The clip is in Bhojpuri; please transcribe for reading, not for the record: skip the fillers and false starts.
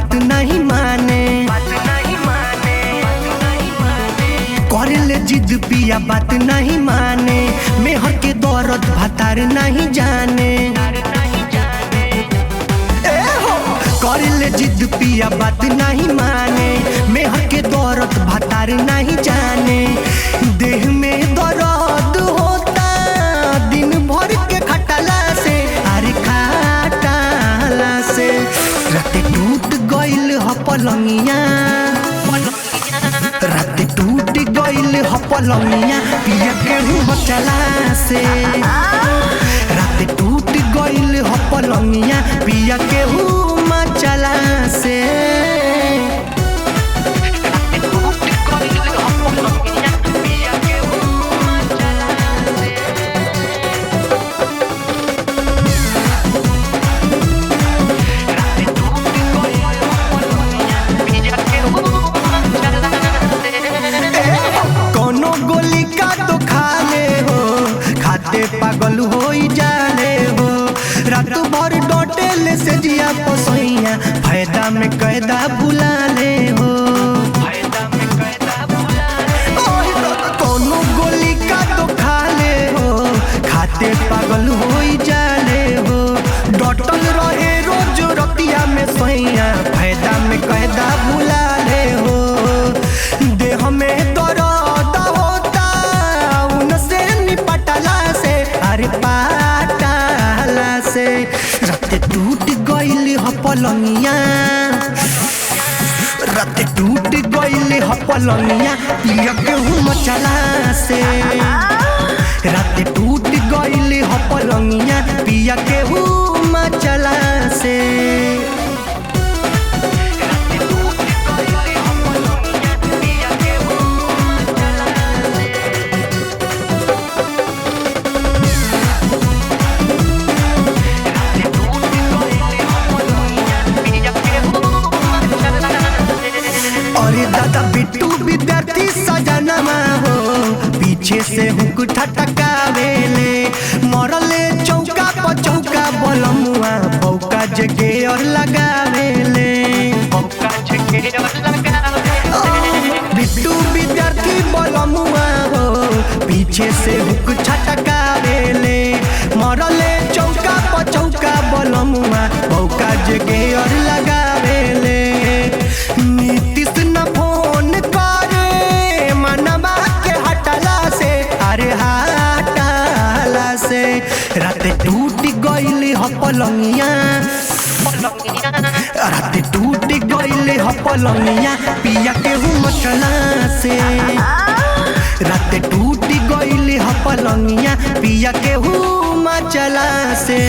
बात नहीं माने, करेले जिद पिया बात नहीं माने, मेहर के दौरत भतार नहीं जाने। करेले जिद पिया बात नहीं माने, मेहर के दौरत भतार नहीं जाने। देह में दर्द होता दिन भर के खटला से, अरे खटला से। रात टूट गइल ह पलंगिया, रात टूट गइल ह पलंगिया, पिया के मचला से। रात टूट गइल ह पलंगिया, पिया के मचला से। कोनो गोली का तो खा ले हो, खाते पागल हो जाने हो। रात भर डोटेल से जिया पसैया, फायदा में कैदा बुला ले हो। कोनो गोली का तो खा ले हो, खाते पागल हो जाने हो। डटल रहे रोज रतिया में सैया, फायदा में कैदा बुला ले हो। देह में दर्द होता उनसे निपटला से, अरे पाटला से। रात टूट गइल ह पलंगिया, रात टूट गइल ह पलंगिया, पिया के मचला से। रात टूट गइल ह पलंगिया, पिया के मचला से। अरे दादा बिट्टू विद्यार्थी सजनमा हो, पीछे से हुक ठटकावेले। मरले चौका पर चौका बलमुआ, बौका जगे और लगावेले। बिट्टू विद्यार्थी बलमुआ हो, पीछे से हुक ठटकावेले। मरले चौका पर चौका बलमुआ, बौका जगे और लगावेले। नीतीश न फोन करे मनवा के हटला से, अरे हटला से। रात टूट गइल ह पलंगिया, रात टूट गइल ह पलंगिया, पिया के मचला से। रात टूट गइल ह पलंगिया, पिया के मचला से।